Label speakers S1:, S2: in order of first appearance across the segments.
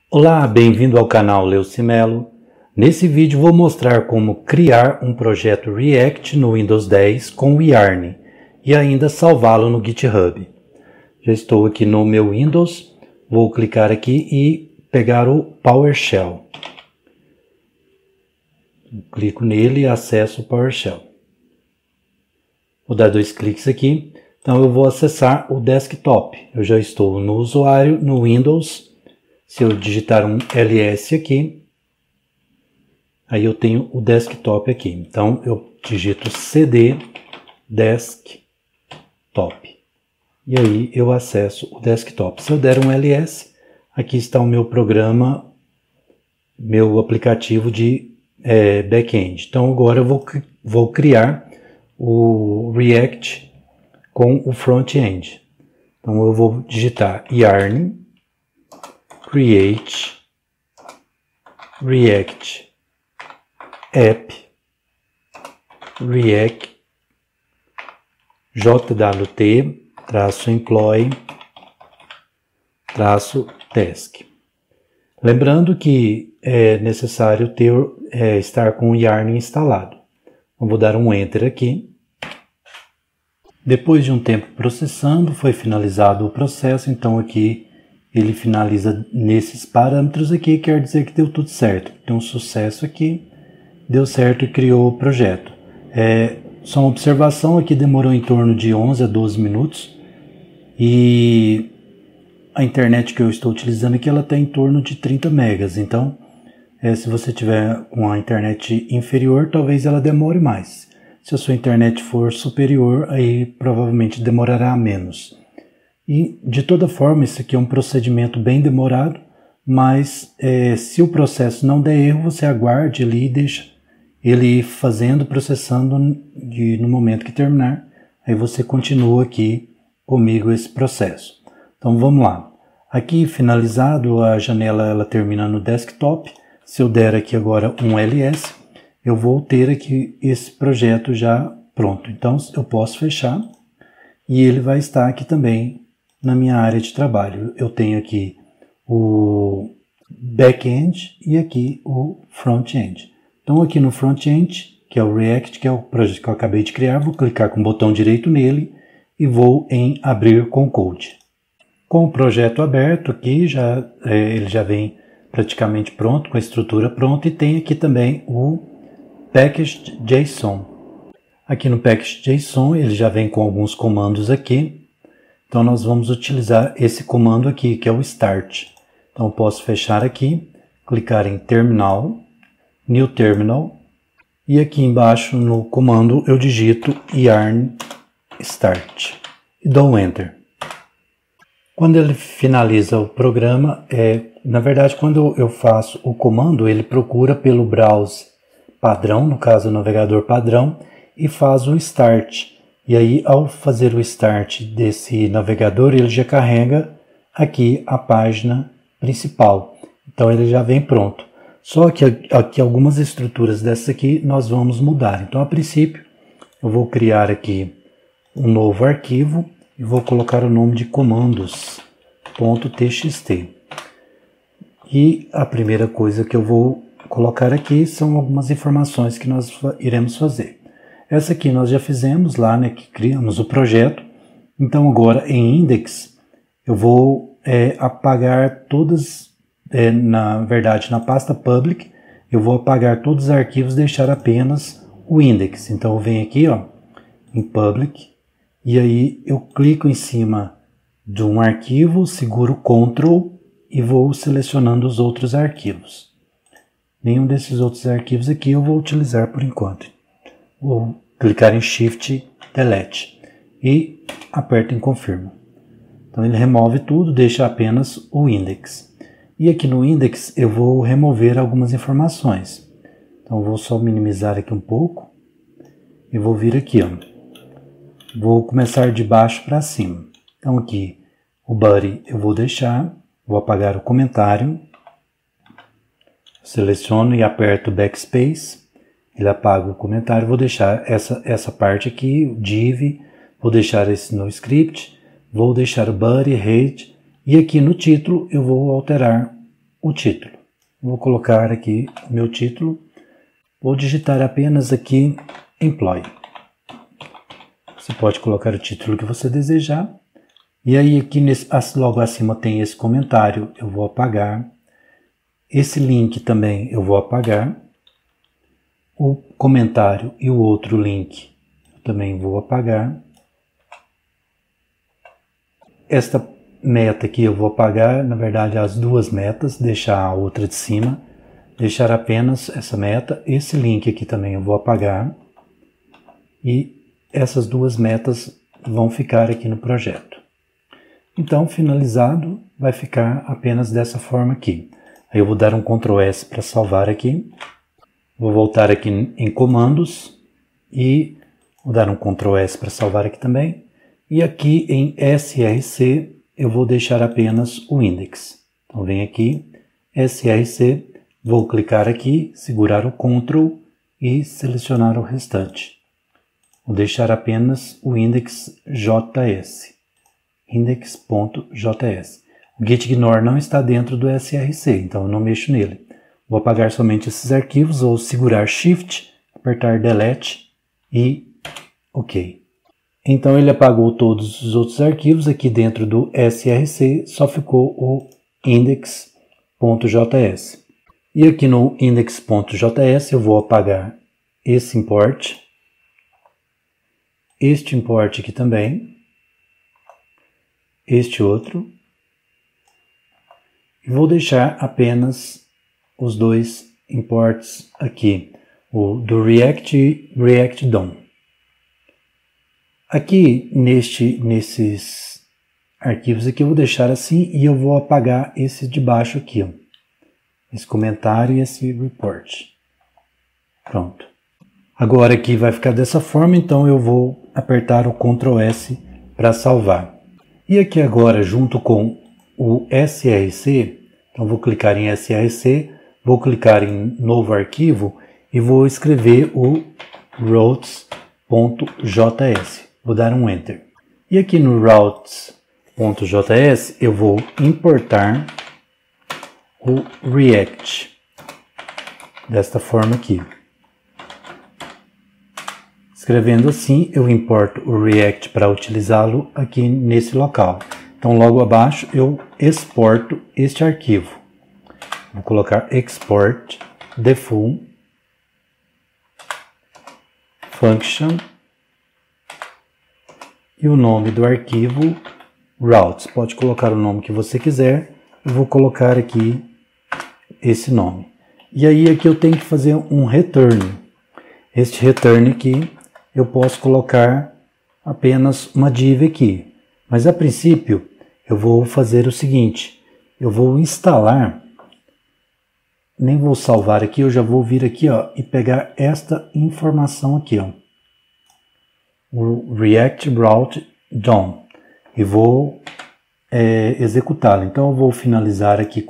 S1: Olá, bem-vindo ao canal Leucimelo. Nesse vídeo vou mostrar como criar um projeto React no Windows 10 com o Yarn e ainda salvá-lo no GitHub. Já estou aqui no meu Windows, vou clicar aqui e pegar o PowerShell. Clico nele e acesso o PowerShell. Vou dar 2 cliques aqui, então eu vou acessar o desktop. Eu já estou no usuário, no Windows. Se eu digitar um ls aqui, aí eu tenho o desktop aqui. Então eu digito cd desktop e aí eu acesso o desktop. Se eu der um ls, aqui está o meu programa, meu aplicativo de back-end. Então agora eu vou criar o React com o front-end. Então eu vou digitar yarn create react app react jwt-employee -task. Lembrando que é necessário estar com o Yarn instalado. Eu vou dar um Enter aqui. Depois de um tempo processando, foi finalizado o processo, então aqui ele finaliza nesses parâmetros aqui, quer dizer que deu tudo certo. Tem um sucesso aqui, deu certo e criou o projeto. Só uma observação, aqui demorou em torno de 11 a 12 minutos e a internet que eu estou utilizando aqui ela está em torno de 30 megas. Então, se você tiver com a internet inferior, talvez ela demore mais. Se a sua internet for superior, aí provavelmente demorará menos. E, de toda forma, isso aqui é um procedimento bem demorado, mas se o processo não der erro, você aguarde ali e deixa ele ir fazendo, processando, e no momento que terminar, aí você continua aqui comigo esse processo. Então vamos lá. Aqui finalizado, a janela ela termina no desktop. Se eu der aqui agora um ls, eu vou ter aqui esse projeto já pronto. Então eu posso fechar e ele vai estar aqui também na minha área de trabalho. Eu tenho aqui o back-end e aqui o front-end. Então aqui no front-end, que é o React, que é o projeto que eu acabei de criar, vou clicar com o botão direito nele e vou em abrir com code. Com o projeto aberto aqui, ele já vem praticamente pronto, com a estrutura pronta, e tem aqui também o package.json. Aqui no package.json ele já vem com alguns comandos aqui. Então nós vamos utilizar esse comando aqui, que é o start. Então eu posso fechar aqui, clicar em terminal, new terminal, e aqui embaixo no comando eu digito yarn start e dou um enter. Quando ele finaliza o programa, na verdade quando eu faço o comando, ele procura pelo browse padrão, no caso o navegador padrão, e faz o start. E aí, ao fazer o start desse navegador, ele já carrega aqui a página principal. Então, ele já vem pronto. Só que aqui algumas estruturas dessas aqui nós vamos mudar. Então, a princípio, eu vou criar aqui um novo arquivo e vou colocar o nome de comandos.txt. E a primeira coisa que eu vou colocar aqui são algumas informações que nós iremos fazer. Essa aqui nós já fizemos lá, né, que criamos o projeto. Então agora em index eu vou apagar todas, na verdade na pasta public, eu vou apagar todos os arquivos, deixar apenas o index. Então eu venho aqui em public e aí eu clico em cima de um arquivo, seguro Ctrl e vou selecionando os outros arquivos. Nenhum desses outros arquivos aqui eu vou utilizar por enquanto. Vou clicar em Shift Delete e aperto em Confirma. Então ele remove tudo, deixa apenas o index. E aqui no index eu vou remover algumas informações. Então vou só minimizar aqui um pouco e vou vir aqui. Vou começar de baixo para cima. Então aqui o body eu vou deixar, vou apagar o comentário. Seleciono e aperto Backspace. Ele apaga o comentário, vou deixar essa parte aqui, o div, vou deixar esse no script, vou deixar o body, head, e aqui no título eu vou alterar o título. Vou colocar aqui o meu título. Vou digitar apenas aqui Employee. Você pode colocar o título que você desejar. E aí aqui logo acima tem esse comentário, eu vou apagar. Esse link também eu vou apagar. O comentário e o outro link eu também vou apagar. Esta meta aqui eu vou apagar, na verdade as duas metas, deixar a outra de cima. Deixar apenas essa meta. Esse link aqui também eu vou apagar. E essas duas metas vão ficar aqui no projeto. Então, finalizado, vai ficar apenas dessa forma aqui. Aí eu vou dar um Ctrl S para salvar aqui. Vou voltar aqui em comandos e vou dar um Ctrl S para salvar aqui também. E aqui em SRC eu vou deixar apenas o index. Então vem aqui, SRC, vou clicar aqui, segurar o Ctrl e selecionar o restante. Vou deixar apenas o index.js. Index.js. O gitignore não está dentro do SRC, então eu não mexo nele. Vou apagar somente esses arquivos, ou segurar Shift, apertar Delete e OK. Então ele apagou todos os outros arquivos. Aqui dentro do SRC só ficou o index.js. E aqui no index.js eu vou apagar esse import, este import aqui também, este outro, e vou deixar apenas os dois imports aqui, o do React e React DOM. Aqui nesses arquivos aqui eu vou deixar assim e eu vou apagar esse de baixo aqui, ó, esse comentário e esse report. Pronto. Agora aqui vai ficar dessa forma, então eu vou apertar o Ctrl S para salvar. E aqui agora, junto com o SRC, então vou clicar em SRC, vou clicar em novo arquivo e vou escrever o routes.js. Vou dar um Enter. E aqui no routes.js eu vou importar o React. Desta forma aqui. Escrevendo assim, eu importo o React para utilizá-lo aqui nesse local. Então, logo abaixo, eu exporto este arquivo. Vou colocar export default function e o nome do arquivo routes. Pode colocar o nome que você quiser. Eu vou colocar aqui esse nome. E aí aqui eu tenho que fazer um return. Este return aqui eu posso colocar apenas uma div aqui. Mas a princípio eu vou fazer o seguinte. Eu vou instalar, nem vou salvar aqui, eu já vou vir aqui, ó, e pegar esta informação aqui, ó, o React Route DOM, e vou executá-lo. Então eu vou finalizar aqui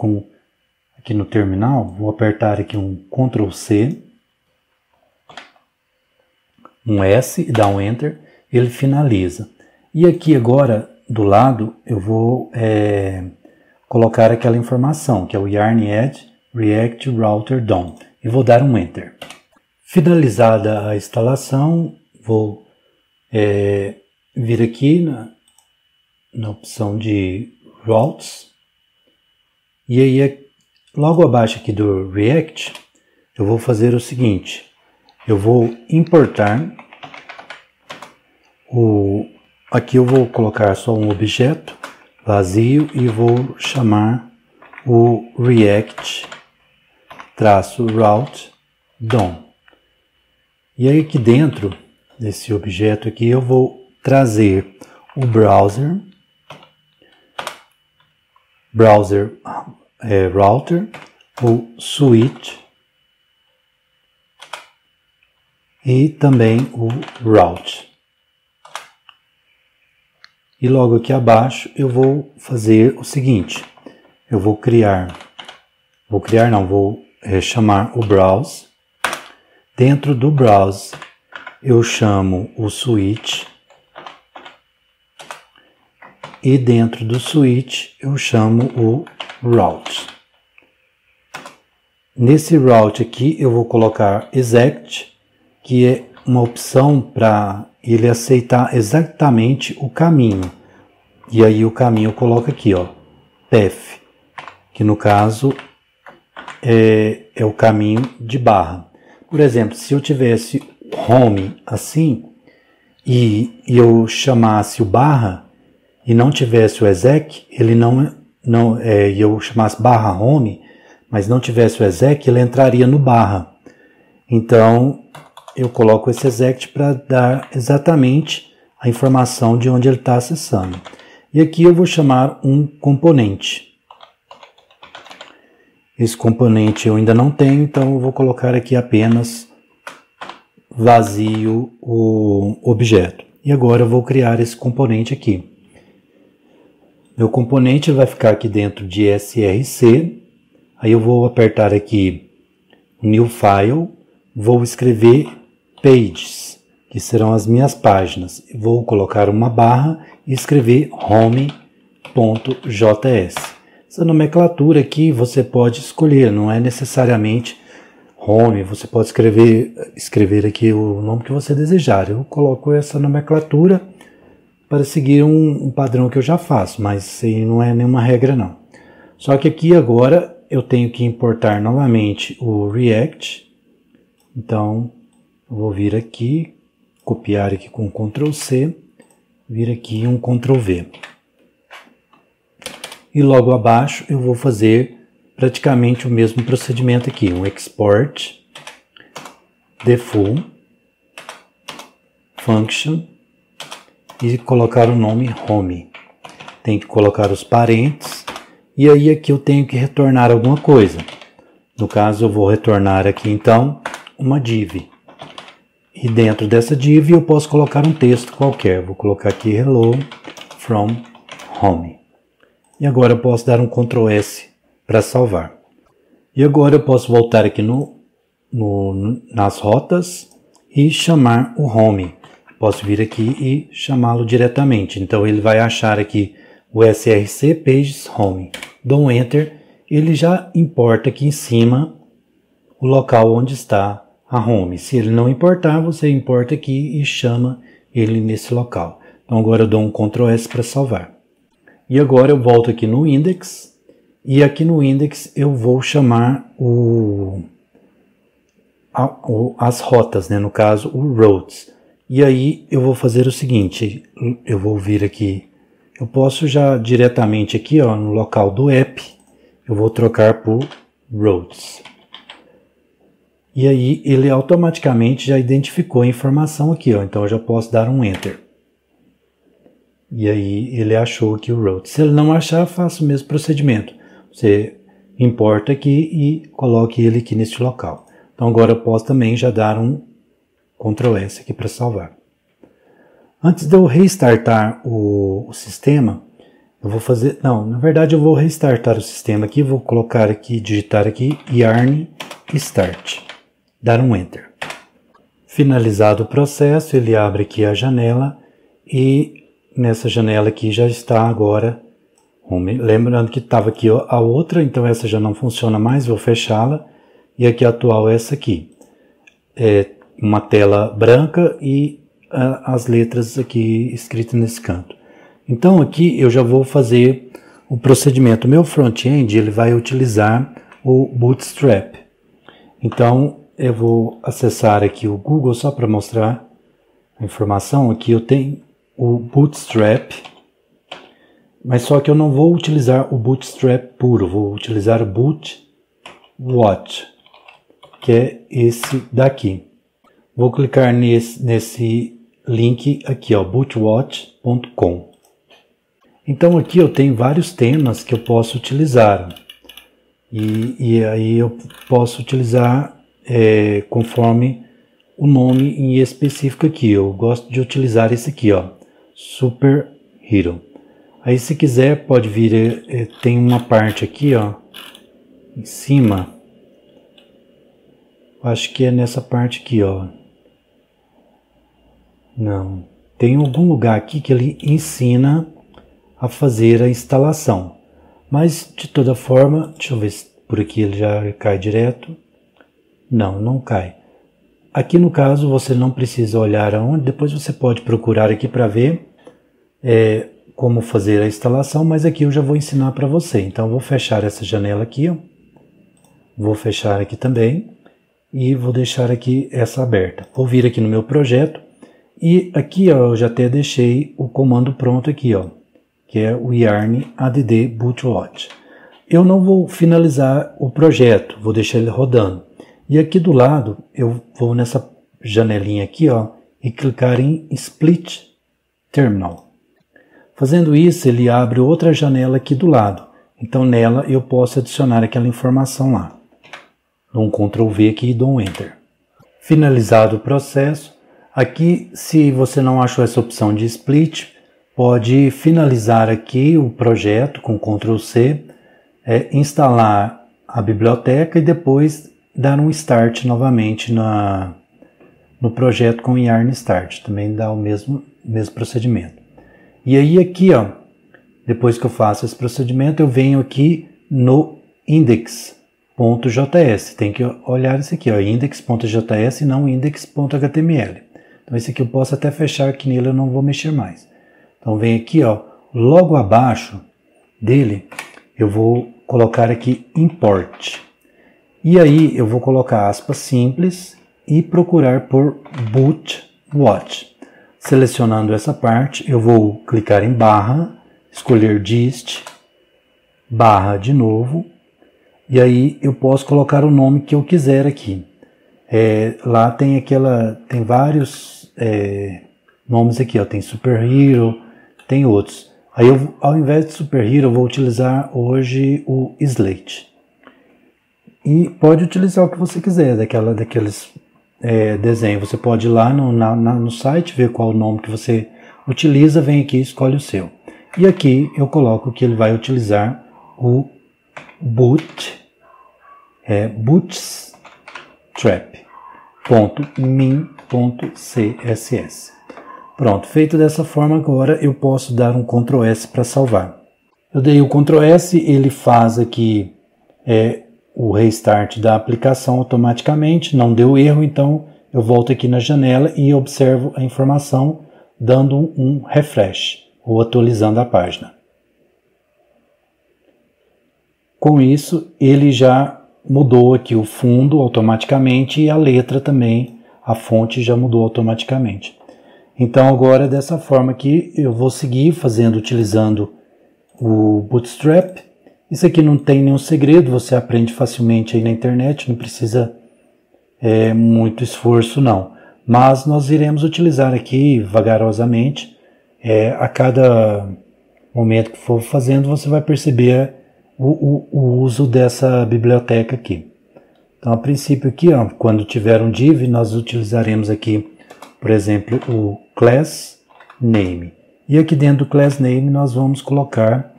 S1: aqui no terminal, vou apertar aqui um Ctrl C, um S e dar um Enter, ele finaliza. E aqui agora do lado eu vou colocar aquela informação que é o Yarn Add React Router DOM e vou dar um Enter. Finalizada a instalação, vou vir aqui na opção de Routes e aí logo abaixo aqui do React eu vou fazer o seguinte. Eu vou importar aqui eu vou colocar só um objeto vazio e vou chamar o React-Route DOM. E aí aqui dentro desse objeto aqui eu vou trazer o browser router, o switch e também o route. E logo aqui abaixo eu vou fazer o seguinte. Eu vou chamar o browse. Dentro do browse eu chamo o switch. E dentro do switch eu chamo o route. Nesse route aqui eu vou colocar exect, que é uma opção para ele aceitar exatamente o caminho. E aí o caminho eu coloco aqui, ó, path, que no caso é o caminho de barra. Por exemplo, se eu tivesse home assim e eu chamasse o barra e não tivesse o exec, ele e eu chamasse barra home, mas não tivesse o exec, ele entraria no barra. Então eu coloco esse exec para dar exatamente a informação de onde ele está acessando. E aqui eu vou chamar um componente. Esse componente eu ainda não tenho, então eu vou colocar aqui apenas vazio o objeto. E agora eu vou criar esse componente aqui. Meu componente vai ficar aqui dentro de src. Aí eu vou apertar aqui New File, vou escrever Pages, que serão as minhas páginas. Vou colocar uma barra e escrever home.js. Essa nomenclatura aqui você pode escolher, não é necessariamente home, você pode escrever aqui o nome que você desejar. Eu coloco essa nomenclatura para seguir um padrão que eu já faço, mas isso aí não é nenhuma regra não. Só que aqui agora eu tenho que importar novamente o React. Então eu vou vir aqui, copiar aqui com Ctrl C, vir aqui um Ctrl V. E logo abaixo eu vou fazer praticamente o mesmo procedimento aqui, um export default function e colocar o nome home. Tem que colocar os parênteses e aí aqui eu tenho que retornar alguma coisa. No caso eu vou retornar aqui então uma div. E dentro dessa div eu posso colocar um texto qualquer. Vou colocar aqui hello from home. E agora eu posso dar um Ctrl S para salvar. E agora eu posso voltar aqui nas rotas e chamar o home. Posso vir aqui e chamá-lo diretamente. Então ele vai achar aqui o src pages home. Dou um enter, ele já importa aqui em cima o local onde está a home. Se ele não importar, você importa aqui e chama ele nesse local. Então agora eu dou um Ctrl S para salvar. E agora eu volto aqui no index, e aqui no index eu vou chamar as rotas, né? No caso o routes. E aí eu vou fazer o seguinte, eu vou vir aqui, eu posso já diretamente aqui ó, no local do app, eu vou trocar por routes. E aí ele automaticamente já identificou a informação aqui, ó, então eu já posso dar um enter. E aí ele achou aqui o route. Se ele não achar, faça o mesmo procedimento. Você importa aqui e coloque ele aqui neste local. Então agora eu posso também já dar um Ctrl S aqui para salvar. Antes de eu restartar o sistema, eu vou fazer... Não, na verdade eu vou restartar o sistema aqui, vou colocar aqui, digitar aqui yarn start. Dar um enter. Finalizado o processo, ele abre aqui a janela e nessa janela aqui já está agora home. Lembrando que estava aqui a outra, então essa já não funciona mais, vou fechá-la. E aqui a atual é essa aqui. É uma tela branca e as letras aqui escritas nesse canto. Então aqui eu já vou fazer o procedimento. O meu front-end ele vai utilizar o Bootstrap. Então eu vou acessar aqui o Google só para mostrar a informação. Aqui eu tenho o Bootstrap, mas só que eu não vou utilizar o Bootstrap puro, vou utilizar o Bootwatch, que é esse daqui. Vou clicar nesse link aqui, ó, bootwatch.com. Então aqui eu tenho vários temas que eu posso utilizar, e aí eu posso utilizar conforme o nome em específico aqui. Eu gosto de utilizar esse aqui, ó, Superhero. Aí se quiser pode vir, tem uma parte aqui ó, em cima, acho que é nessa parte aqui ó, não, tem algum lugar aqui que ele ensina a fazer a instalação, mas de toda forma, deixa eu ver, por aqui ele já cai direto. Não, não cai. Aqui no caso você não precisa olhar aonde, depois você pode procurar aqui para ver como fazer a instalação, mas aqui eu já vou ensinar para você. Então eu vou fechar essa janela aqui, ó. Vou fechar aqui também e vou deixar aqui essa aberta. Vou vir aqui no meu projeto e aqui ó, eu já até deixei o comando pronto aqui, ó, que é o yarn add bootload. Eu não vou finalizar o projeto, vou deixar ele rodando. E aqui do lado eu vou nessa janelinha aqui, ó, e clicar em Split Terminal. Fazendo isso, ele abre outra janela aqui do lado. Então nela eu posso adicionar aquela informação lá. Dou um Ctrl V aqui e dou um Enter. Finalizado o processo. Aqui, se você não achou essa opção de Split, pode finalizar aqui o projeto com Ctrl C, instalar a biblioteca e depois dar um Start novamente no projeto com Yarn Start. Também dá o mesmo procedimento. E aí aqui, ó, depois que eu faço esse procedimento, eu venho aqui no index.js. Tem que olhar isso aqui, ó, index.js e não index.html. Então esse aqui eu posso até fechar, que nele eu não vou mexer mais. Então vem aqui, ó, logo abaixo dele, eu vou colocar aqui import. E aí eu vou colocar aspas simples e procurar por bootwatch. Selecionando essa parte, eu vou clicar em barra, escolher dist, barra de novo, e aí eu posso colocar o nome que eu quiser aqui. Lá tem vários nomes aqui, ó, tem Superhero, tem outros. Aí eu, ao invés de Superhero, eu vou utilizar hoje o Slate. E pode utilizar o que você quiser, daqueles desenhos. Você pode ir lá no site, ver qual o nome que você utiliza, vem aqui e escolhe o seu. E aqui eu coloco que ele vai utilizar o bootstrap.min.css. Pronto, feito dessa forma, agora eu posso dar um Ctrl S para salvar. Eu dei o Ctrl S, ele faz aqui o restart da aplicação automaticamente, não deu erro, então eu volto aqui na janela e observo a informação dando um refresh ou atualizando a página. Com isso, ele já mudou aqui o fundo automaticamente e a letra também, a fonte já mudou automaticamente. Então agora dessa forma aqui eu vou seguir utilizando o Bootstrap. Isso aqui não tem nenhum segredo, você aprende facilmente aí na internet, não precisa muito esforço não. Mas nós iremos utilizar aqui vagarosamente, a cada momento que for fazendo você vai perceber o uso dessa biblioteca aqui. Então a princípio aqui, ó, quando tiver um div, nós utilizaremos aqui, por exemplo, o class name. E aqui dentro do class name nós vamos colocar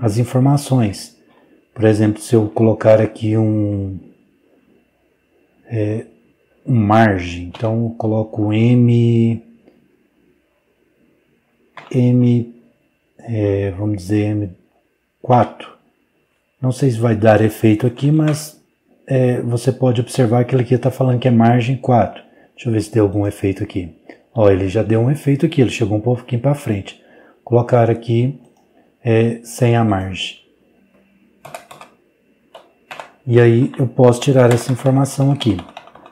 S1: as informações. Por exemplo, se eu colocar aqui um margem, então eu coloco vamos dizer M4. Não sei se vai dar efeito aqui, mas você pode observar que ele aqui está falando que é margem 4. Deixa eu ver se deu algum efeito aqui. Ó, ele já deu um efeito aqui, ele chegou um pouquinho para frente. Colocar aqui sem a margem. E aí eu posso tirar essa informação aqui.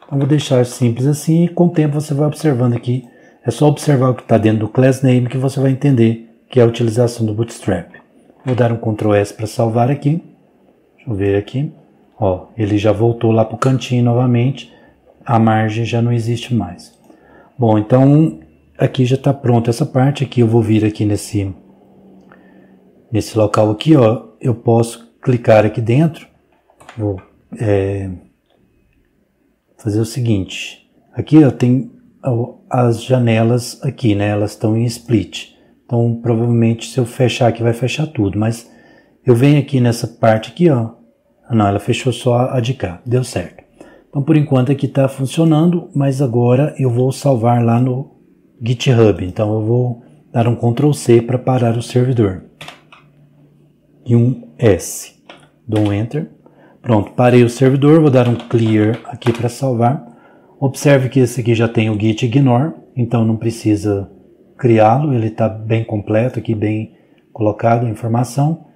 S1: Então vou deixar simples assim e com o tempo você vai observando aqui. É só observar o que está dentro do class name que você vai entender que é a utilização do Bootstrap. Vou dar um Ctrl S para salvar aqui. Deixa eu ver aqui. Ó, ele já voltou lá para o cantinho novamente. A margem já não existe mais. Bom, então aqui já está pronta essa parte. Aqui eu vou vir aqui nesse local aqui, ó. Eu posso clicar aqui dentro. Vou fazer o seguinte. Aqui ó, tem as janelas aqui, né? Elas estão em split. Então provavelmente se eu fechar aqui vai fechar tudo. Mas eu venho aqui nessa parte aqui, ó. Não, ela fechou só a de cá. Deu certo. Então por enquanto aqui está funcionando, mas agora eu vou salvar lá no GitHub. Então eu vou dar um Ctrl C para parar o servidor. E um S. dou um Enter. Pronto, parei o servidor, vou dar um Clear aqui para salvar. Observe que esse aqui já tem o Git Ignore, então não precisa criá-lo, ele está bem completo aqui, bem colocado a informação.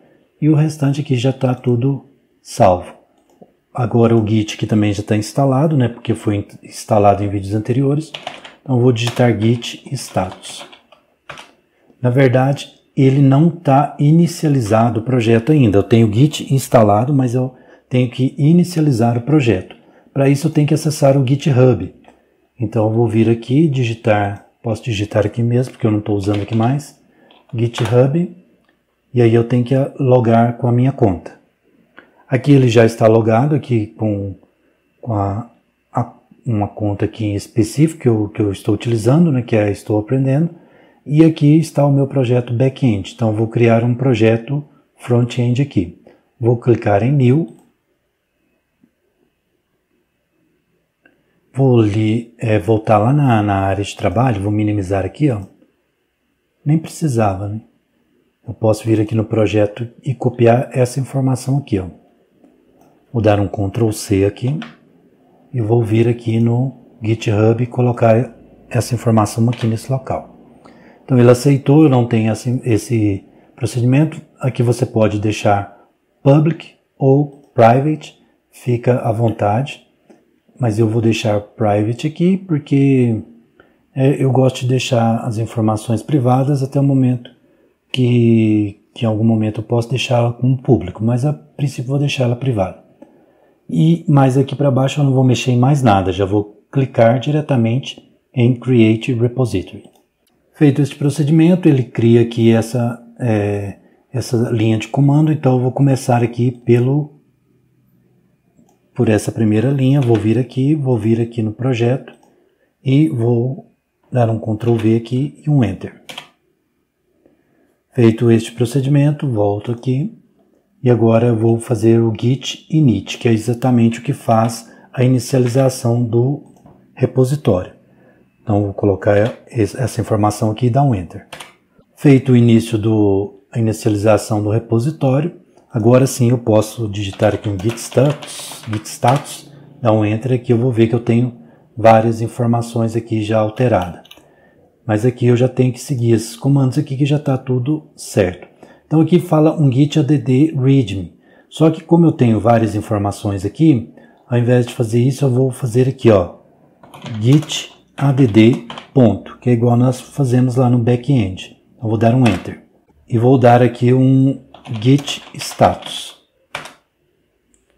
S1: E o restante aqui já está tudo salvo. Agora o Git que também já está instalado, né, porque foi instalado em vídeos anteriores. Então vou digitar Git status. Na verdade, ele não está inicializado o projeto ainda. Eu tenho o Git instalado, mas eu tenho que inicializar o projeto. Para isso eu tenho que acessar o GitHub. Então eu vou vir aqui, digitar, posso digitar aqui mesmo, porque eu não estou usando aqui mais, GitHub, e aí eu tenho que logar com a minha conta. Aqui ele já está logado aqui com uma conta aqui em específico que eu estou utilizando, né, que é Estou Aprendendo, e aqui está o meu projeto back-end. Então eu vou criar um projeto front-end aqui. Vou clicar em New. Vou voltar lá na área de trabalho, vou minimizar aqui, ó. Nem precisava, né? Eu posso vir aqui no projeto e copiar essa informação aqui, ó. Vou dar um Ctrl C aqui e vou vir aqui no GitHub e colocar essa informação aqui nesse local. Então ele aceitou, eu não tenho esse procedimento. Aqui você pode deixar public ou private, fica à vontade. Mas eu vou deixar private aqui porque eu gosto de deixar as informações privadas até o momento que em algum momento eu posso deixá-la como público, mas a princípio vou deixar ela privada. E mais aqui para baixo eu não vou mexer em mais nada, já vou clicar diretamente em Create Repository. Feito este procedimento, ele cria aqui essa linha de comando, então eu vou começar aqui por essa primeira linha, vou vir aqui no projeto e vou dar um Ctrl V aqui e um Enter. Feito este procedimento, volto aqui e agora eu vou fazer o git init, que é exatamente o que faz a inicialização do repositório. Então vou colocar essa informação aqui e dar um Enter. Feito o início a inicialização do repositório, agora sim eu posso digitar aqui um git status, dar um Enter aqui, eu vou ver que eu tenho várias informações aqui já alteradas. Mas aqui eu já tenho que seguir esses comandos aqui que já está tudo certo. Então aqui fala um git add readme. Só que como eu tenho várias informações aqui, ao invés de fazer isso eu vou fazer aqui, ó, git add ponto, que é igual nós fazemos lá no back-end. Então vou dar um Enter. E vou dar aqui um git status.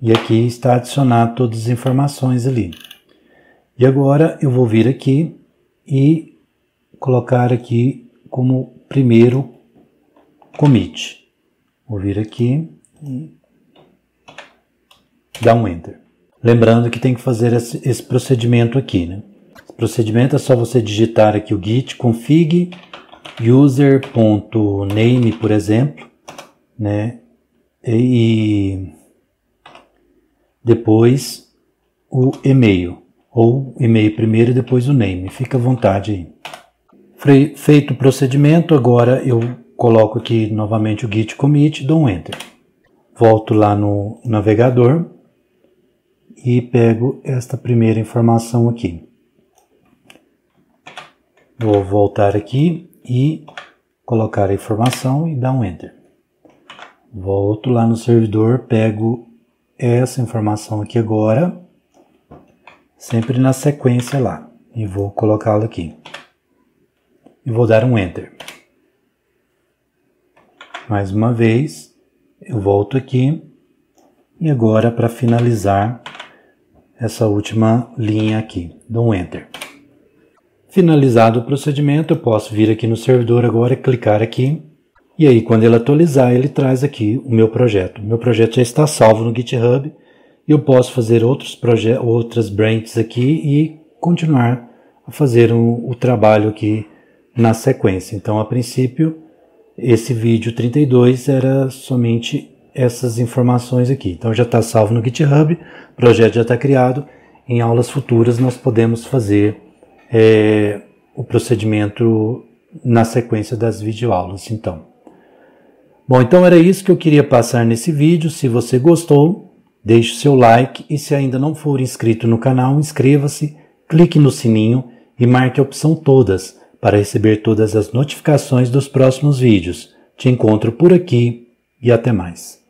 S1: E aqui está adicionado todas as informações ali. E agora eu vou vir aqui e colocar aqui como primeiro commit. Vou vir aqui e dar um Enter. Lembrando que tem que fazer esse procedimento aqui, né? Esse procedimento é só você digitar aqui o git config user.name, por exemplo, né? E depois o e-mail, ou e-mail primeiro e depois o name, fica à vontade aí. Feito o procedimento, agora eu coloco aqui novamente o git commit, dou um Enter. Volto lá no navegador e pego esta primeira informação aqui. Vou voltar aqui e colocar a informação e dar um Enter. Volto lá no servidor, pego essa informação aqui agora, sempre na sequência lá, e vou colocá-la aqui. E vou dar um Enter. Mais uma vez, eu volto aqui, e agora para finalizar essa última linha aqui, dou um Enter. Finalizado o procedimento, eu posso vir aqui no servidor agora e clicar aqui. E aí, quando ele atualizar, ele traz aqui o meu projeto. O meu projeto já está salvo no GitHub. E eu posso fazer outras branches aqui e continuar a fazer o trabalho aqui na sequência. Então, a princípio, esse vídeo 32 era somente essas informações aqui. Então, já está salvo no GitHub, o projeto já está criado. Em aulas futuras, nós podemos fazer o procedimento na sequência das videoaulas, então. Bom, então era isso que eu queria passar nesse vídeo. Se você gostou, deixe o seu like e se ainda não for inscrito no canal, inscreva-se, clique no sininho e marque a opção todas para receber todas as notificações dos próximos vídeos. Te encontro por aqui e até mais.